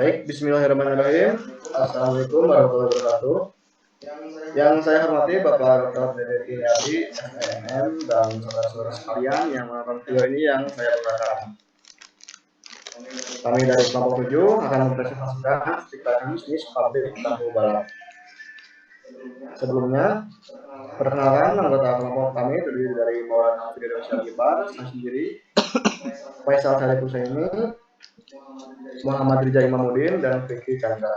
Baik, bismillahirrahmanirrahim. Assalamualaikum warahmatullahi wabarakatuh. Yang saya hormati Bapak Dr. Dede Adi, SNM, dan saudara-saudara sekalian yang menonton video ini yang saya banggakan. Kami dari kelompok 7 akan mempresentasikan stiker bisnis pabrik tahu balap. Sebelumnya, perkenalkan anggota kelompok kami terdiri dari Maulana Firdaus Syarifar, saya sendiri, Faisal Syarif Husaini, Muhammad Rija Imamuddin, dan Fikri Chandra.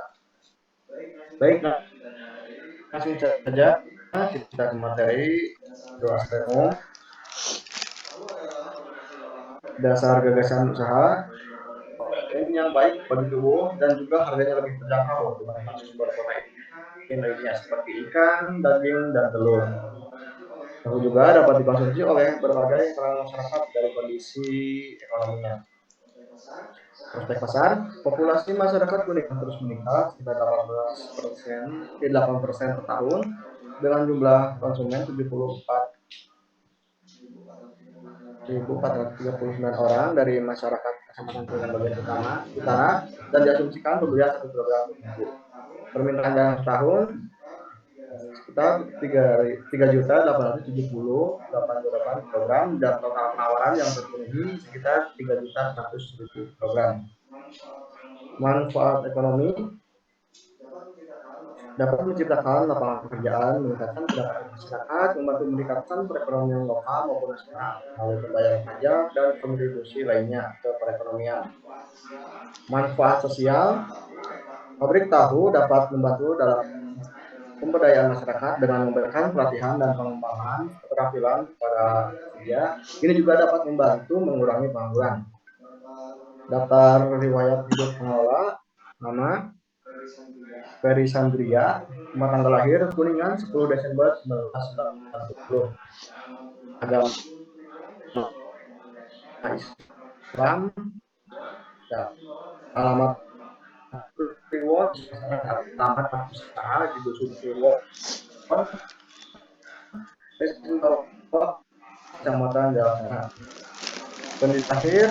Baik, langsung saja kita ke materi doa umum, dasar gagasan usaha, yang baik bagi tubuh dan juga harganya lebih terjangkau dibandingkan sumber protein lainnya seperti ikan, daging, dan telur. Tahu juga dapat dikonsumsi oleh berbagai kalangan masyarakat dari kondisi ekonominya. Prospek pasar, populasi masyarakat Kuningan terus meningkat sekitar 8% per tahun dengan jumlah konsumen 74.439 orang dari masyarakat Kecamatan Kuningan bagian utara dan diasumsikan pembelian 1 kilogram per permintaan dalam setahun sekitar 3.878.000 kilogram dan total penawaran yang terpenuhi sekitar 3.100.000 kilogram. Manfaat ekonomi dapat menciptakan lapangan pekerjaan, meningkatkan pendapatan masyarakat, membantu meningkatkan perekonomian lokal maupun nasional melalui pembayaran pajak dan kontribusi lainnya ke perekonomian. Manfaat sosial, pabrik tahu dapat membantu dalam pemberdayaan masyarakat dengan memberikan pelatihan dan pengembangan keterampilan kepada pekerja. Ini juga dapat membantu mengurangi pengangguran. Daftar riwayat hidup pengelola, nama Ferry Sandria, rumah tanggal lahir Kuningan 10 Desember 1990. Agama Islam, ya. Alamat Priwon, alamat usaha di Dusun Priwon, Kecamatan Jawa Tengah. Pendidik akhir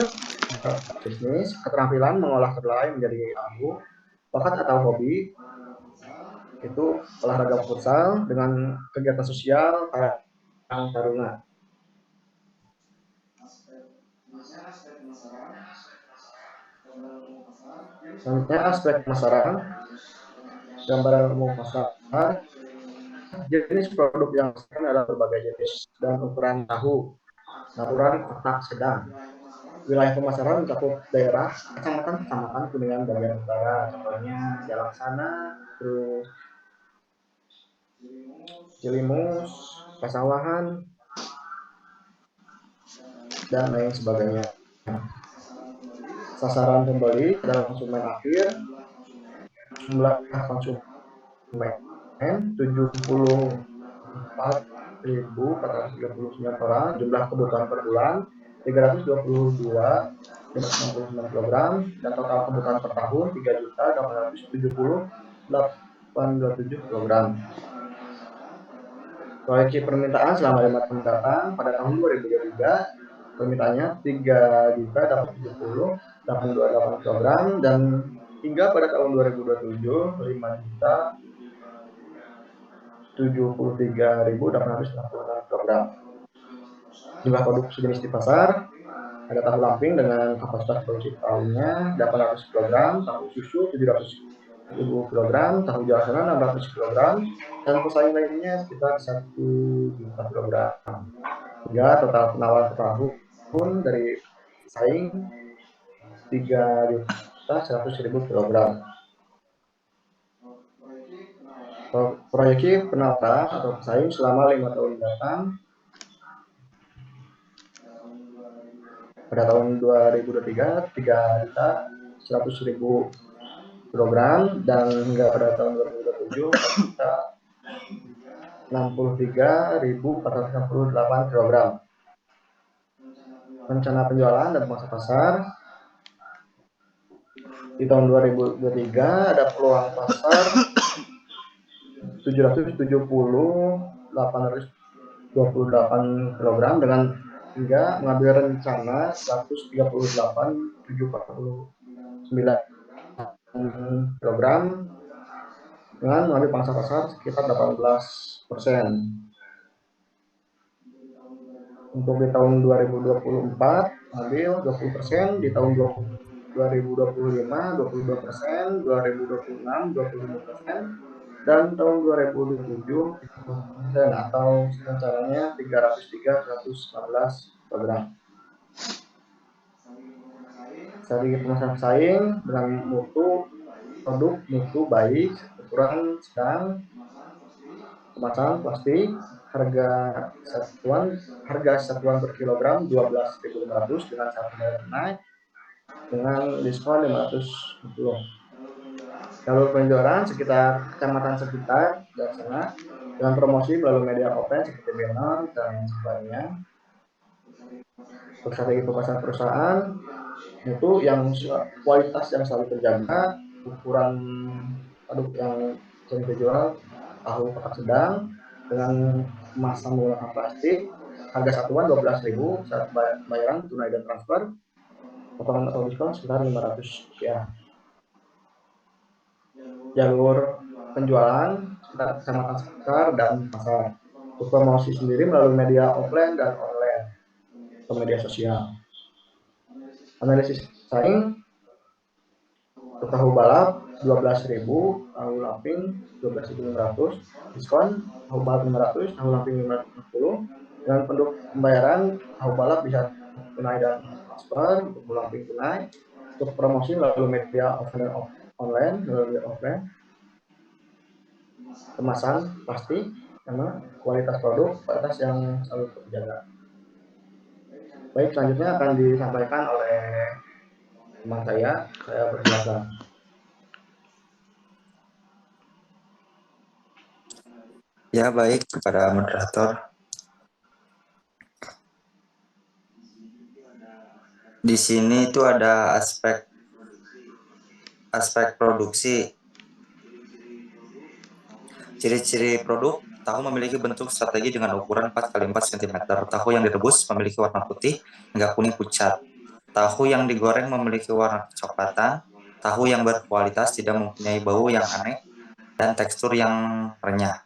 bisnis, keterampilan mengolah kedelai menjadi abu, bakat atau hobi, itu olahraga futsal dengan kegiatan sosial Karang Taruna. Selanjutnya aspek pemasaran, gambaran umum pasar. Jenis produk yang dihasilkan adalah berbagai jenis dan ukuran tahu, ukuran kotak sedang. Wilayah pemasaran mencakup daerah kecamatan Kuningan bagian utara, contohnya Jalaksana, terus Cilimus, Pasawahan, dan lain sebagainya. Sasaran pembeli adalah konsumen akhir, jumlah konsumen 74.439 orang, jumlah kebutuhan per bulan 322.569 kilogram, dan total kebutuhan per tahun 3.870.827 kilogram. Proyeksi permintaan selama 5 tahun mendatang pada tahun 2023 permintaannya 3.070.828 kilogram dan hingga pada tahun 2027 5.073.866 kilogram. Jumlah produk sejenis di pasar ada tahu lamping dengan kapasitas produksi tahunnya 800 kilogram, tahu susu 700.000 kilogram, tahu Jalaksana 600 kilogram, dan pesaing lainnya sekitar 1 juta kilogram. Hingga total penawaran per tahun dari pesaing 3.100.000 kilogram. Proyeksi penawaran atau pesaing selama 5 tahun mendatang pada tahun 2023 3.100.000 kilogram dan hingga pada tahun 2027 63.468 kilogram. Rencana penjualan dan pemasaran pasar di tahun 2023 ada peluang pasar 770.828 kilogram dengan hingga mengambil rencana 138.749 kilogram dengan mengambil pangsa pasar sekitar 18%. Untuk di tahun 2024 ambil 20%, di tahun 2025 22%, 2026 25%, dan tahun 2027 30% atau rencananya 303-114 program. Strategi pemasaran saing dengan produk mutu baik, ukuran sedang, kemasan plastik, harga satuan per kilogram 12.500 dengan satu bayar naik dengan diskon 550. Jalur penjualan sekitar kecamatan sekitar dan sana dengan promosi melalui media offline seperti banner dan sebagainya. Strategi pemasaran perusahaan itu yang kualitas yang selalu terjaga, ukuran produk yang sering dijual tahu kotak sedang dengan kemasan menggunakan plastik, harga satuan 12.000 saat bayaran tunai dan transfer, potongan atau diskon sekitar 500 rupiah. Jalur penjualan sekitar kecamatan sekitar dan pasar. Untuk promosi sendiri melalui media offline dan online atau media sosial. Analisis saing untuk tahu balap 12.000, tahu lamping 12.500, diskon tahu balap 500, tahu lamping 550. Dengan bentuk pembayaran tahu balap bisa tunai dan transfer, untuk lamping tunai. Untuk promosi melalui media offline online, melalui offline. Kemasan pasti karena kualitas produk, kualitas yang selalu terjaga. Baik, selanjutnya akan disampaikan oleh teman saya persilakan. Ya, baik kepada moderator. Di sini itu ada aspek produksi. Ciri-ciri produk, tahu memiliki bentuk strategi dengan ukuran 4x4 cm. Tahu yang direbus memiliki warna putih hingga kuning pucat. Tahu yang digoreng memiliki warna kecoklatan. Tahu yang berkualitas tidak mempunyai bau yang aneh dan tekstur yang renyah.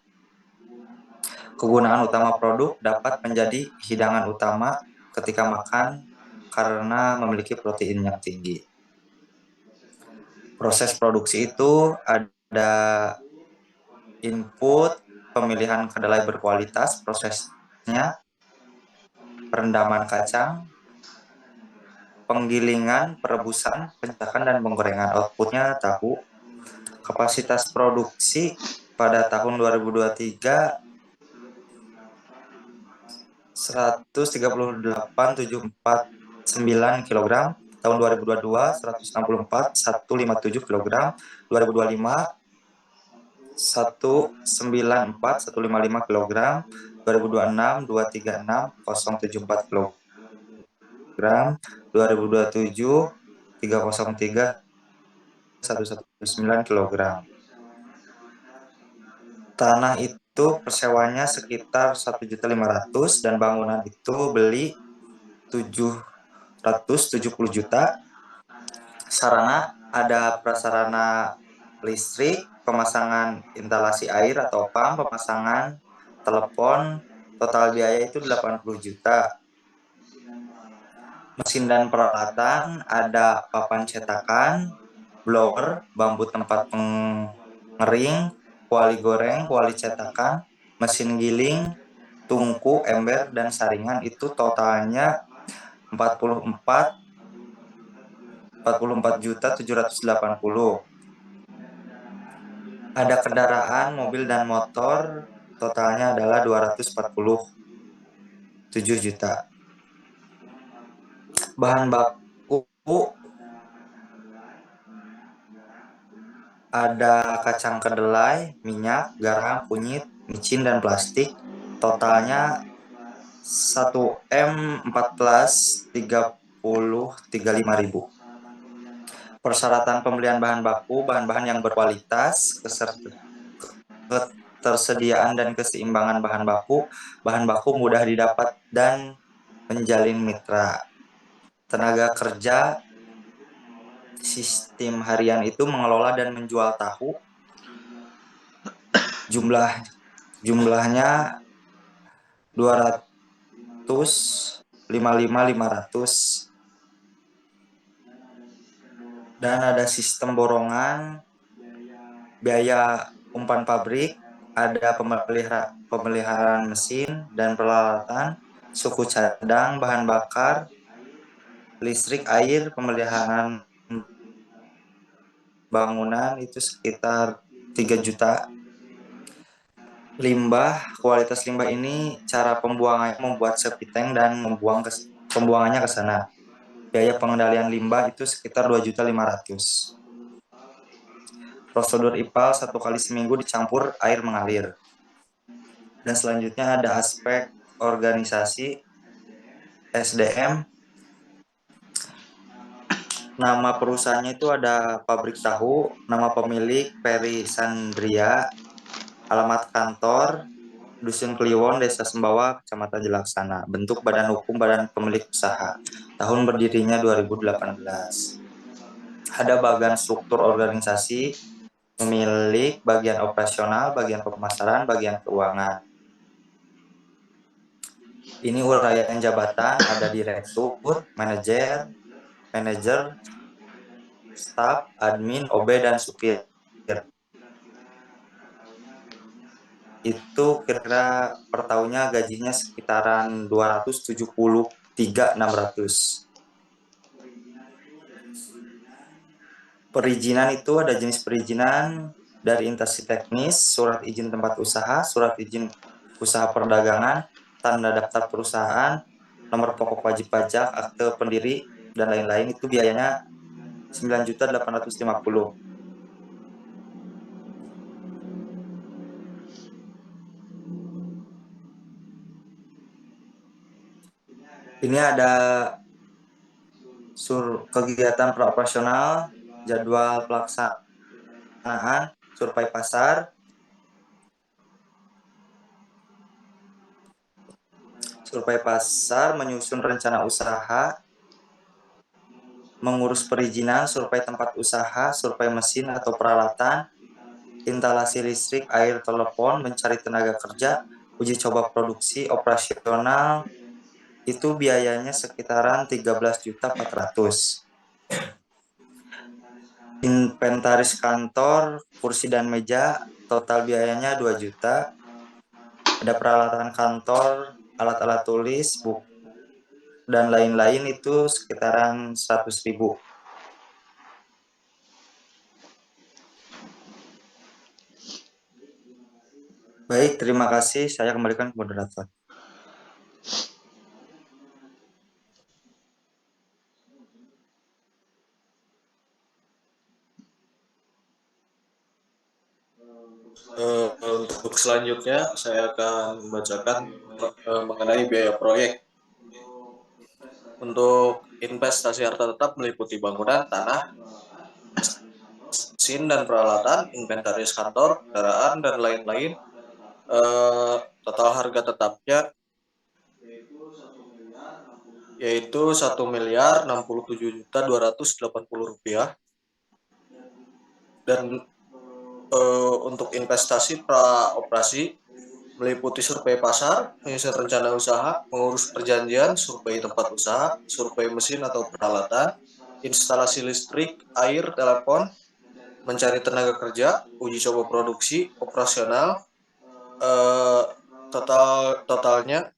Kegunaan utama produk dapat menjadi hidangan utama ketika makan karena memiliki protein yang tinggi. Proses produksi itu ada input, pemilihan kedelai berkualitas, prosesnya, perendaman kacang, penggilingan, perebusan, pencecakan, dan penggorengan. Outputnya tahu. Kapasitas produksi pada tahun 2023 138.749 kg, tahun 2022 164.157 kg, 2025 194.155 kg, 2026 236.074 kg, 2027 303 119 kg. Tanah itu persewanya sekitar 1.500.000 dan bangunan itu beli 770 juta. Sarana ada prasarana listrik, pemasangan instalasi air atau pump, pemasangan telepon, total biaya itu 80 juta. Mesin dan peralatan ada papan cetakan, blower, bambu tempat pengering, kuali goreng, kuali cetakan, mesin giling, tungku, ember, dan saringan itu totalnya 44.780. Ada kendaraan, mobil, dan motor, totalnya adalah 247 juta. Bahan baku ada kacang kedelai, minyak, garam, kunyit, micin, dan plastik. Totalnya 1M14.30.35.000. Persyaratan pembelian bahan baku, bahan-bahan yang berkualitas, ketersediaan dan keseimbangan bahan baku mudah didapat dan menjalin mitra. Tenaga kerja Sistem harian itu mengelola dan menjual tahu. Jumlahnya 255.500. Dan ada sistem borongan, biaya umpan pabrik, ada pemeliharaan mesin dan peralatan, suku cadang, bahan bakar, listrik, air, pemeliharaan bangunan itu sekitar 3 juta. Limbah, kualitas limbah ini cara pembuangannya membuat septic tank dan pembuangannya ke sana. Biaya pengendalian limbah itu sekitar 2.500.000. Prosedur IPAL 1 kali seminggu dicampur air mengalir. Dan selanjutnya ada aspek organisasi SDM. Nama perusahaannya itu ada Pabrik Tahu, nama pemilik Peri Sandria, alamat kantor Dusun Kliwon, Desa Sembawa, Kecamatan Jelaksana. Bentuk badan hukum badan pemilik usaha. Tahun berdirinya 2018. Ada bagian struktur organisasi, pemilik, bagian operasional, bagian pemasaran, bagian keuangan. Ini uraian jabatan, ada direktur, manajer, staf, admin, OB, dan supir. Itu kira-kira per tahunnya gajinya sekitaran 273.600. Perizinan itu ada jenis perizinan dari instansi teknis, surat izin tempat usaha, surat izin usaha perdagangan, tanda daftar perusahaan, nomor pokok wajib pajak, akte pendiri, dan lain-lain. Itu biayanya 9.850.000. Ini ada kegiatan operasional, jadwal pelaksanaan, survei pasar, menyusun rencana usaha, mengurus perizinan, survei tempat usaha, survei mesin atau peralatan, instalasi listrik, air, telepon, mencari tenaga kerja, uji coba produksi, operasional, itu biayanya sekitaran 13.400.000. Inventaris kantor, kursi dan meja, total biayanya 2 juta. Ada peralatan kantor, alat-alat tulis, buku, dan lain-lain itu sekitaran 100.000. Baik, terima kasih. Saya kembalikan ke moderator. Untuk selanjutnya saya akan membacakan mengenai biaya proyek. Untuk investasi harta tetap meliputi bangunan, tanah, mesin dan peralatan, inventaris kantor, kendaraan, dan lain-lain. Total harga tetapnya yaitu Rp1.067.280.000. Dan untuk investasi praoperasi meliputi survei pasar, menyusun rencana usaha, mengurus perjanjian, survei tempat usaha, survei mesin atau peralatan, instalasi listrik, air, telepon, mencari tenaga kerja, uji coba produksi, operasional. Totalnya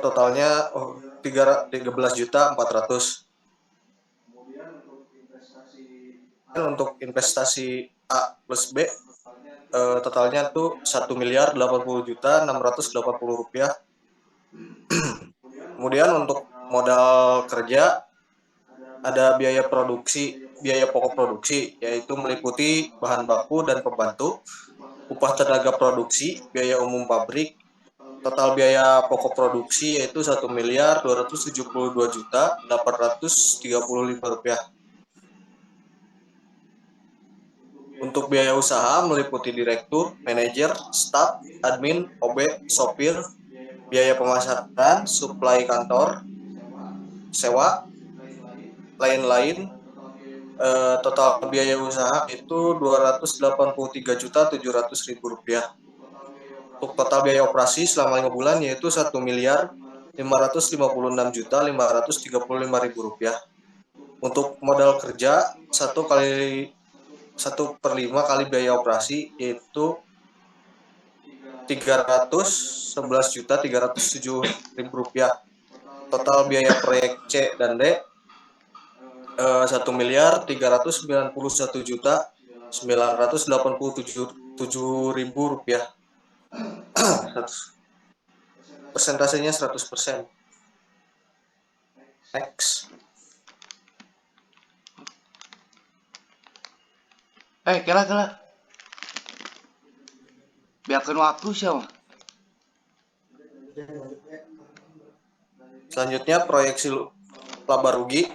totalnya 13.400.000. Untuk investasi A plus B totalnya tuh Rp1.080.680.000. Kemudian untuk modal kerja ada biaya pokok produksi, yaitu meliputi bahan baku dan pembantu, upah tenaga produksi, biaya umum pabrik. Total biaya pokok produksi yaitu Rp1.272.835. Untuk biaya usaha meliputi direktur, manajer, staf, admin, OB, sopir. biaya pemasaran, suplai kantor, sewa, lain-lain. Total biaya usaha itu Rp283.700.000. Untuk total biaya operasi selama 5 bulan yaitu Rp1.556.535.000. Untuk modal kerja 1/5 kali biaya operasi yaitu Rp311.307.000. Total biaya proyek C dan D Rp1.391.987.700. Persentasenya 100%. Next. Kela. Biarkan waktu siapa? Selanjutnya proyeksi laba rugi.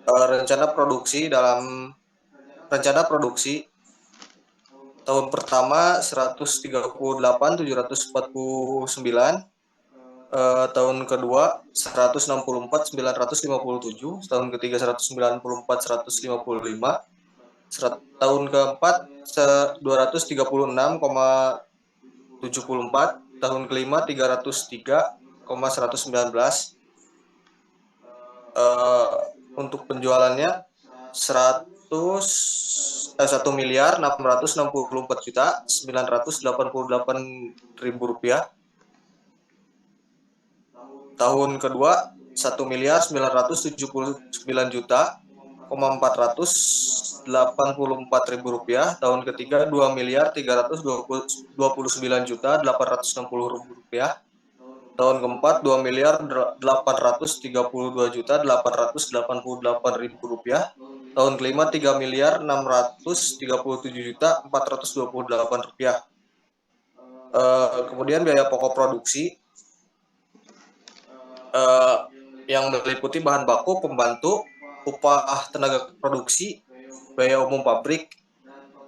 Rencana produksi tahun pertama 138.749, tahun kedua 164.957, tahun ketiga 194.155, tahun keempat 236,74, tahun kelima 303,119. Untuk penjualannya 1.664.988.000 rupiah. Tahun kedua 1.979.484.000 rupiah. Tahun ketiga 2.329.860.000 rupiah. Tahun keempat 2.832.888.000 rupiah. Tahun kelima 3.637.428 rupiah. Kemudian biaya pokok produksi yang meliputi bahan baku, pembantu, upah tenaga produksi, biaya umum pabrik,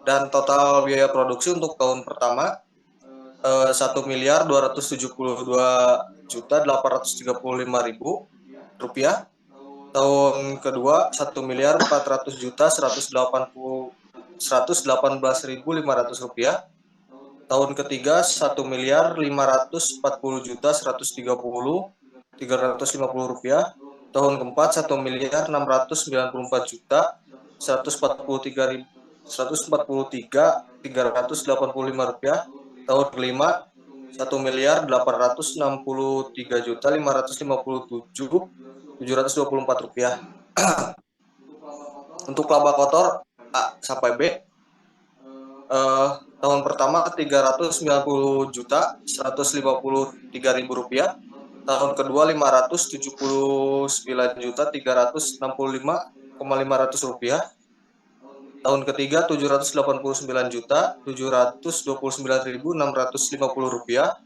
dan total biaya produksi untuk tahun pertama Rp1.272.835.000. Tahun kedua 1.401.118.500 rupiah. Tahun ketiga 1.540.130.350 rupiah. Tahun keempat 1.693.385 rupiah. Tahun kelima 1.863.557.724 rupiah. Untuk laba kotor A sampai B, tahun pertama 390.153.000 rupiah. Tahun kedua 579.365.500 rupiah. Tahun ketiga 789.729.650 rupiah.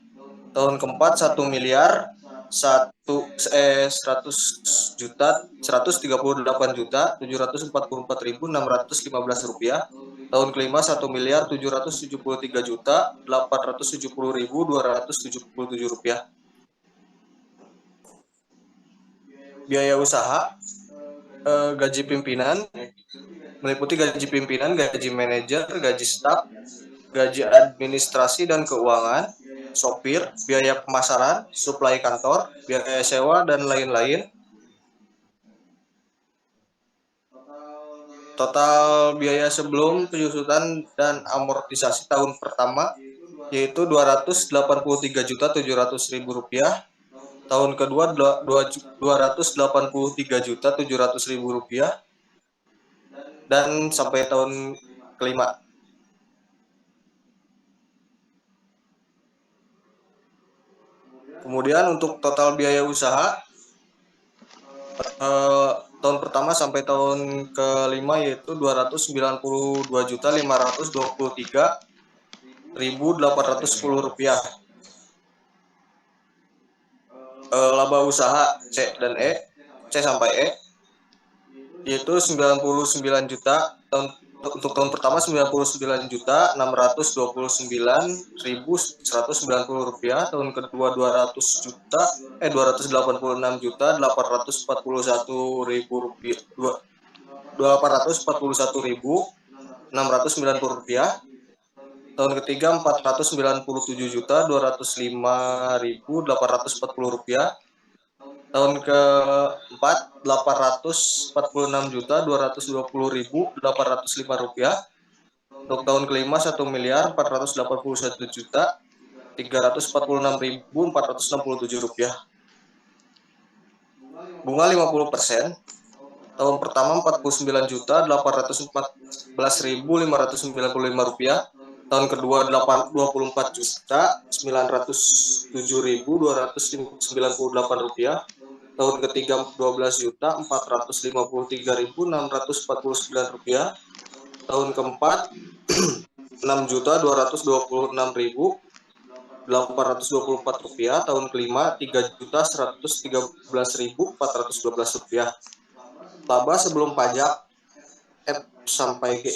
Tahun keempat 1.138.744.615 rupiah. Tahun kelima 1.773.870.277 rupiah. Biaya usaha gaji pimpinan meliputi gaji pimpinan, gaji manajer, gaji staf, gaji administrasi dan keuangan, sopir, biaya pemasaran, suplai kantor, biaya sewa, dan lain-lain. Total biaya sebelum penyusutan dan amortisasi tahun pertama yaitu Rp283.700.000. Tahun kedua Rp283.700.000 dan sampai tahun kelima. Kemudian untuk total biaya usaha tahun pertama sampai tahun kelima yaitu Rp292.823.810. Laba usaha C dan E, C sampai E yaitu 99 juta Untuk tahun pertama 99.629.190 rupiah, tahun kedua 286.841.841 rupiah, 841.690 rupiah, tahun ketiga 497.205.840 rupiah, tahun keempat 846.220.805 rupiah, untuk tahun kelima 1.481.346.467 rupiah. Bunga 50%, tahun pertama 49.814.595 rupiah, tahun kedua 24.907.298 rupiah, tahun ketiga 12.453.649 rupiah, tahun keempat 6.226.824 rupiah, tahun kelima 3.113.412 rupiah. Laba sebelum pajak F sampai G.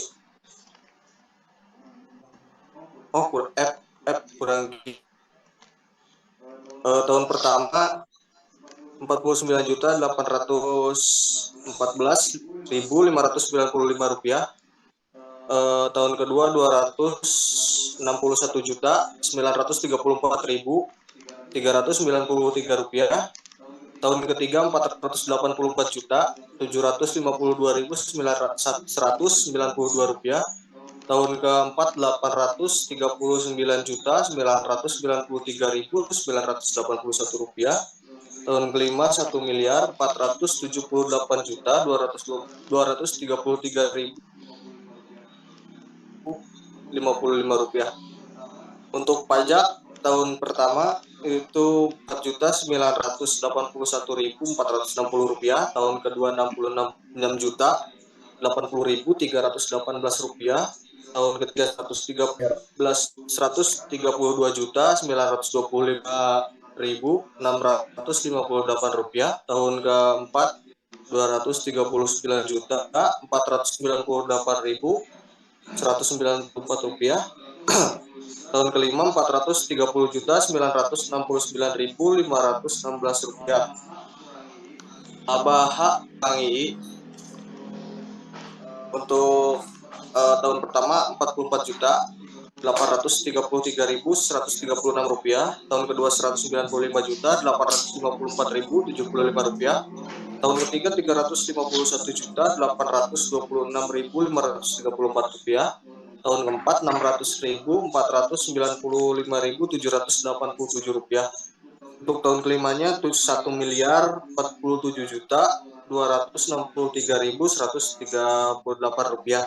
Kurang. Tahun pertama 49.814.595 rupiah. Tahun kedua 261.934.393 rupiah. Tahun ketiga 484.752.192 rupiah. Tahun keempat 899.993.981 rupiah. Tahun kelima 1.478.233.055 rupiah. Untuk pajak tahun pertama itu 4.981.460 rupiah, tahun kedua 66.080.318 rupiah, tahun ketiga 132.925.658 rupiah, tahun keempat 239.498.194 rupiah, tahun kelima 430.969.516 rupiah. Laba hak Kang II untuk tahun pertama 44.833.136 rupiah, tahun kedua 195.854.075 rupiah, tahun ketiga 351.826.534 rupiah, tahun keempat 600.495.787 rupiah. Untuk tahun kelimanya 1.447.263.138 rupiah.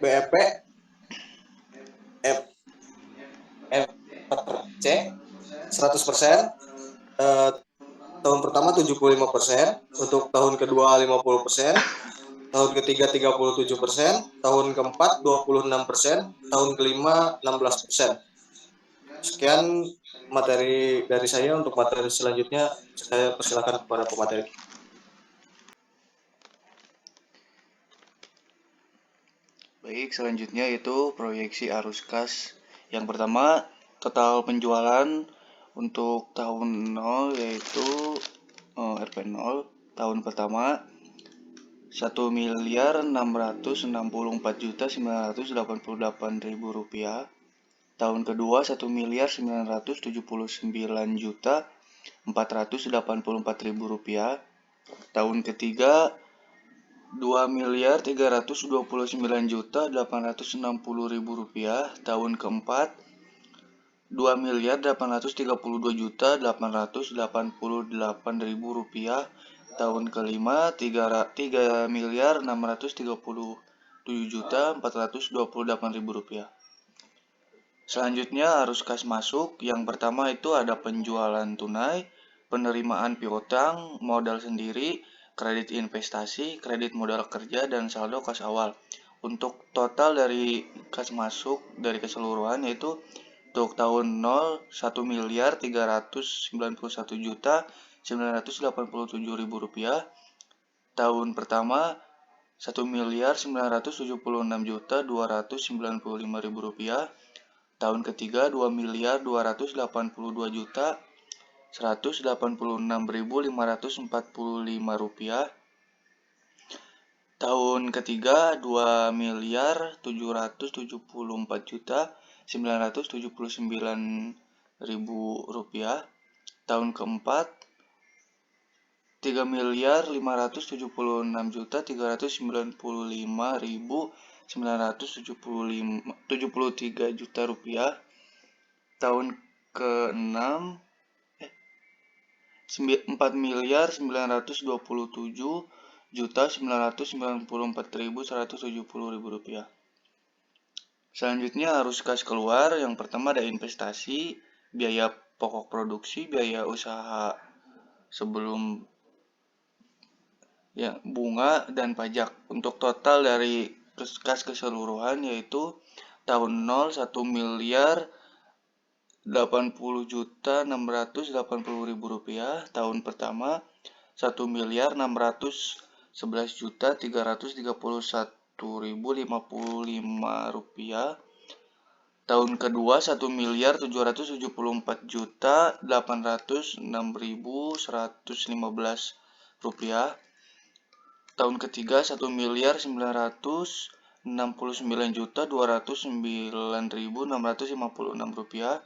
BEP C 100%, tahun pertama 75%, untuk tahun kedua 50%, tahun ketiga 37%, tahun keempat 26%, tahun kelima 16%. Sekian materi dari saya. Untuk materi selanjutnya saya persilakan kepada pemateri. Baik, selanjutnya itu proyeksi arus kas. Yang pertama, total penjualan untuk tahun 0 yaitu RP0 tahun pertama 1.664.988.000 rupiah. Tahun kedua 1.979.484.000 rupiah. Tahun ketiga 2.329.860.000 rupiah. Tahun keempat 2.832.888.000 rupiah. Tahun kelima 3.637.428.000 rupiah. Selanjutnya arus kas masuk. Yang pertama itu ada penjualan tunai, penerimaan piutang, modal sendiri, kredit investasi, kredit modal kerja, dan saldo kas awal. Untuk total dari kas masuk dari keseluruhan yaitu untuk tahun 0 1.391.999.000 Rp987.000. Tahun pertama Rp1.976.295.000. Tahun ketiga Rp2.282.186.545. Tahun ketiga Rp2.774.979.000. Tahun keempat Rp3.576.395.973. Tahun keenam Rp4.927.994.170.000. Selanjutnya arus kas keluar. Yang pertama ada investasi, biaya pokok produksi, biaya usaha sebelum bunga, dan pajak. Untuk total dari kas keseluruhan yaitu tahun 0 Rp1.080.680.000. Tahun pertama Rp1.611.331.055. Tahun kedua Rp1.774.806.115. Tahun ketiga Rp1.099.209.656.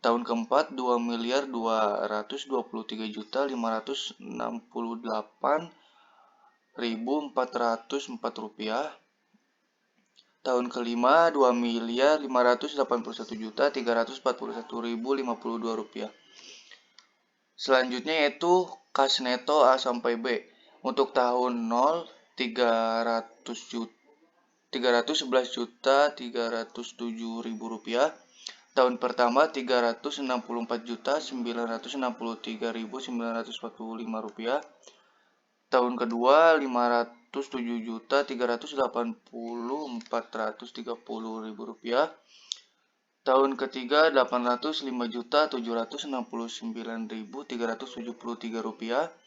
Tahun keempat Rp2.223.568.404. Tahun kelima Rp2.581.341.052. Selanjutnya yaitu kas neto A sampai B. Untuk tahun 0 Rp311.307.000. Tahun pertama Rp364.963.945. Tahun kedua Rp507.380.430.000. Tahun ketiga Rp805.769.373.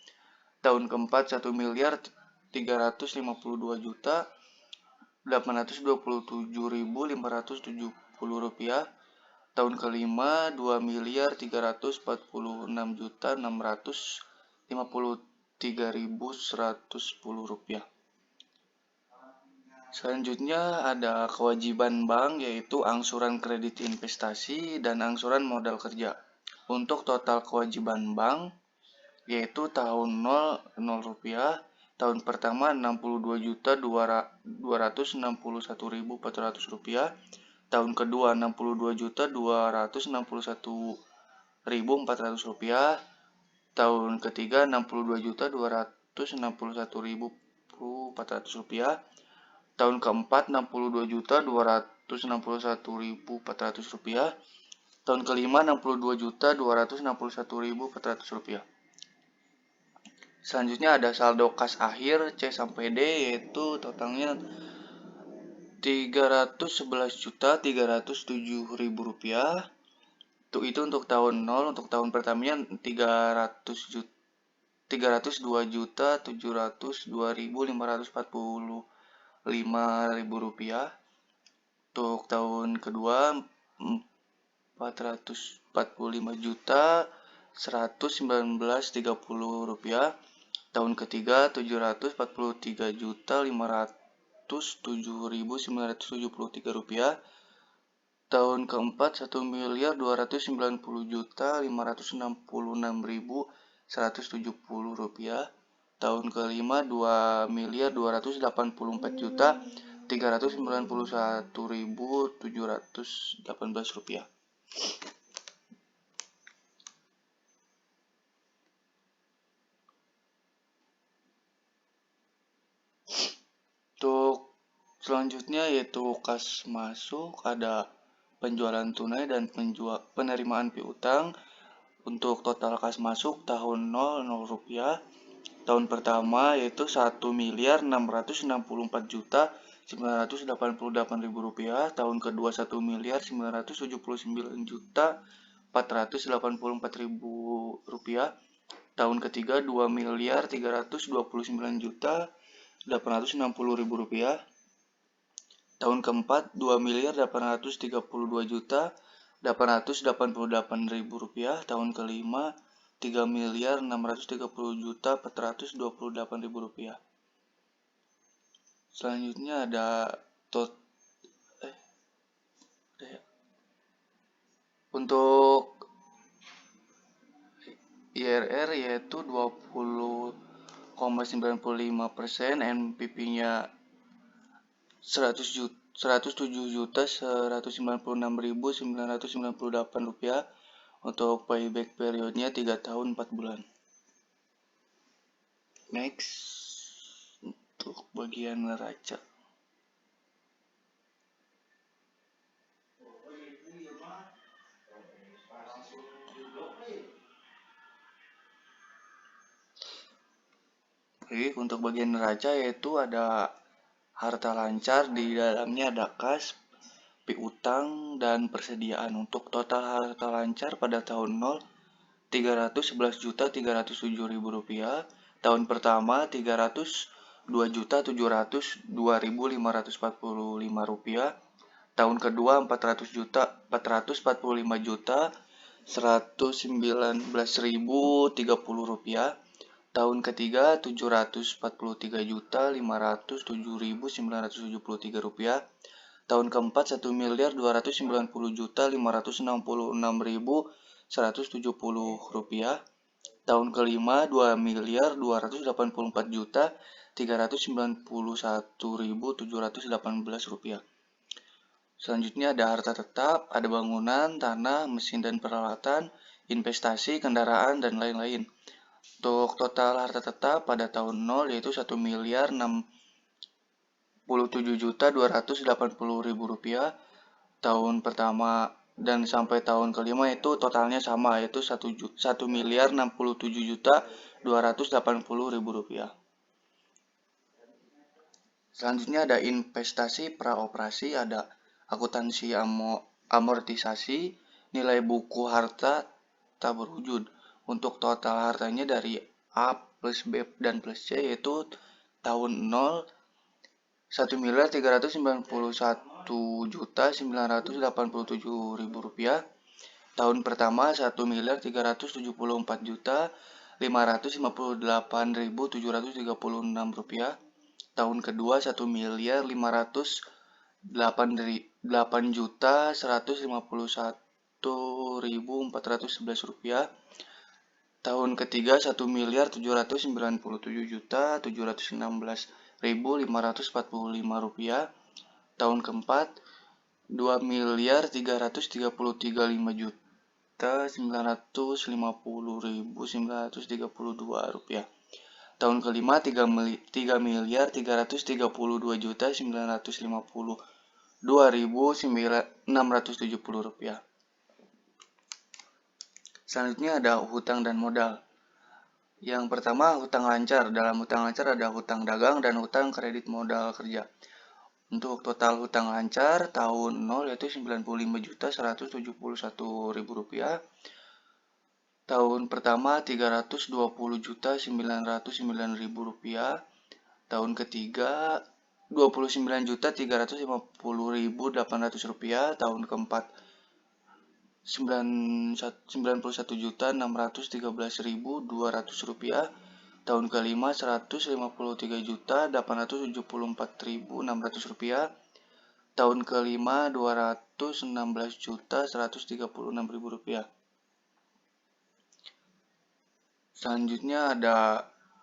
Tahun keempat Rp1.352.827.570. Tahun kelima Rp2.346.653.110. Selanjutnya ada kewajiban bank yaitu angsuran kredit investasi dan angsuran modal kerja. Untuk total kewajiban bank yaitu tahun 0 rupiah, tahun pertama Rp62.261.400, tahun kedua Rp62.261.400, tahun ketiga Rp62.261.400, tahun keempat Rp62.261.400, tahun kelima Rp62.261.400. Selanjutnya ada saldo kas akhir C sampai D yaitu totalnya Rp311.307.000. Itu untuk tahun 0. Untuk tahun pertamanya Rp302.702.545. Untuk tahun kedua Rp445.119.30. Tahun ketiga Rp743.507.973. Tahun keempat Rp1.296.566.170. Tahun kelima Rp2.284.391.718. Untuk selanjutnya yaitu kas masuk, ada penjualan tunai dan penerimaan piutang. Untuk total kas masuk tahun 0 rupiah. Tahun pertama yaitu Rp1.664.988.000. Tahun kedua Rp1.979.484.000. Tahun ketiga 2.329.860.000 rupiah. Tahun keempat 2.832.888.000 rupiah. Tahun kelima 3.630.428.000 rupiah. Selanjutnya ada untuk IRR yaitu 20,95%, NPP-nya 107.196.998 rupiah. Untuk payback periodnya 3 tahun 4 bulan. Next, untuk bagian neraca. Oke, untuk bagian neraca yaitu ada harta lancar, di dalamnya ada kas, piutang, dan persediaan. Untuk total harta lancar pada tahun 0 311.307.000 rupiah. Tahun pertama 302.702.545 rupiah. Tahun kedua 400.445.119.030 rupiah. Tahun ketiga 743.507.973 rupiah. Tahun keempat 1.290.566.170 rupiah. Tahun kelima 2.284.391.718 rupiah. Selanjutnya ada harta tetap, ada bangunan, tanah, mesin dan peralatan, investasi, kendaraan, dan lain-lain. Untuk total harta tetap pada tahun 0 yaitu 1.067.280.000 rupiah. Tahun pertama dan sampai tahun kelima itu totalnya sama, yaitu 1.067.280.000 rupiah. Selanjutnya ada investasi praoperasi, ada akuntansi amortisasi, nilai buku harta tak berwujud. Untuk total hartanya dari A plus B dan plus C yaitu tahun 0 1.391.987.000 rupiah. Tahun pertama 1.374.558.736 rupiah. Tahun kedua 1.508.151.411 rupiah. Tahun ketiga 1.797.716.545 rupiah. Tahun keempat 2.332.950.932 rupiah. Tahun kelima 3.352.952.670 rupiah. Selanjutnya ada hutang dan modal. Yang pertama hutang lancar. Dalam hutang lancar ada hutang dagang dan hutang kredit modal kerja. Untuk total hutang lancar tahun 0 yaitu 95.171.000 rupiah. Tahun pertama 320.909.000 rupiah. Tahun ketiga 29.350.800 rupiah. Tahun keempat 91.613.200 rupiah. Tahun kelima 153.874.600 rupiah. Tahun kelima 216.136.000 rupiah. Selanjutnya ada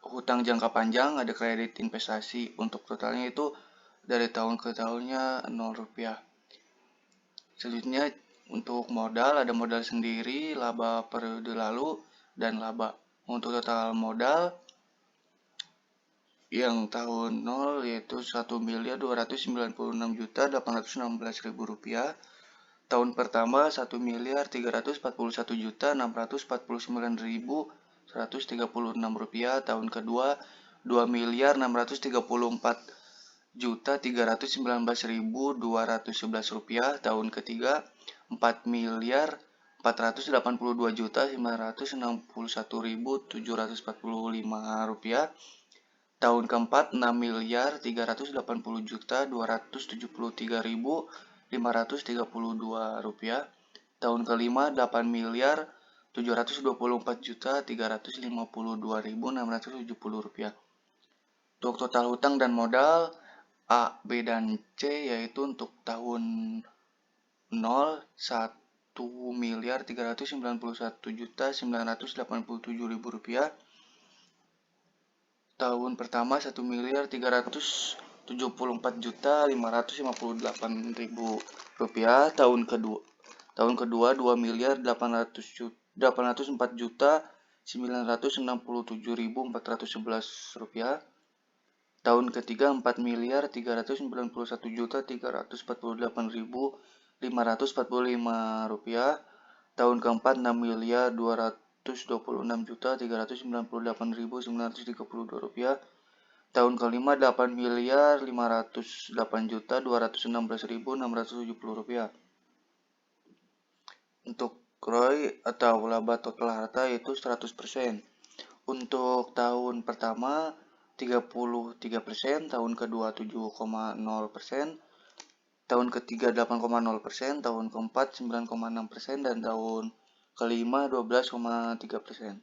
hutang jangka panjang, ada kredit investasi. Untuk totalnya itu dari tahun ke tahunnya 0 rupiah. Selanjutnya untuk modal, ada modal sendiri, laba periode lalu, dan laba. Untuk total modal yang tahun 0 yaitu 1.296.816.000 rupiah. Tahun pertama 1.341.649.136 rupiah. Tahun kedua 2.634.319.211 rupiah. Tahun ketiga 4.046.999.000 Rp482.961.745. Tahun keempat Rp6.380.273.532. Tahun kelima Rp8.724.352.670. Untuk total hutang dan modal A, B, dan C yaitu untuk tahun 0 Rp1.391.987.000. Tahun pertama Rp1.374.558.000. Tahun kedua Rp2.804.967.411. Tahun ketiga Rp4.391.348.545. Tahun keempat Rp6.226.398.932. Tahun kelima Rp8.508.216.670. Untuk ROI atau laba total harta yaitu 100%. Untuk tahun pertama 33%, tahun kedua 7,0%, tahun ketiga 8,0%, tahun keempat 9,6%, dan tahun kelima 12,3%.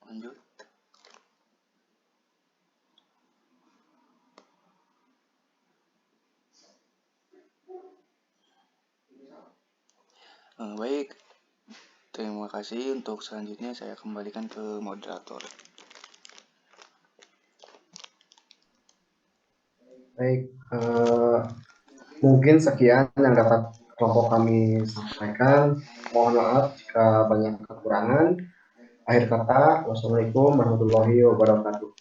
Lanjut. Baik, terima kasih. Untuk selanjutnya saya kembalikan ke moderator. Baik, mungkin sekian yang dapat kelompok kami sampaikan. Mohon maaf jika banyak kekurangan. Akhir kata, wassalamualaikum warahmatullahi wabarakatuh.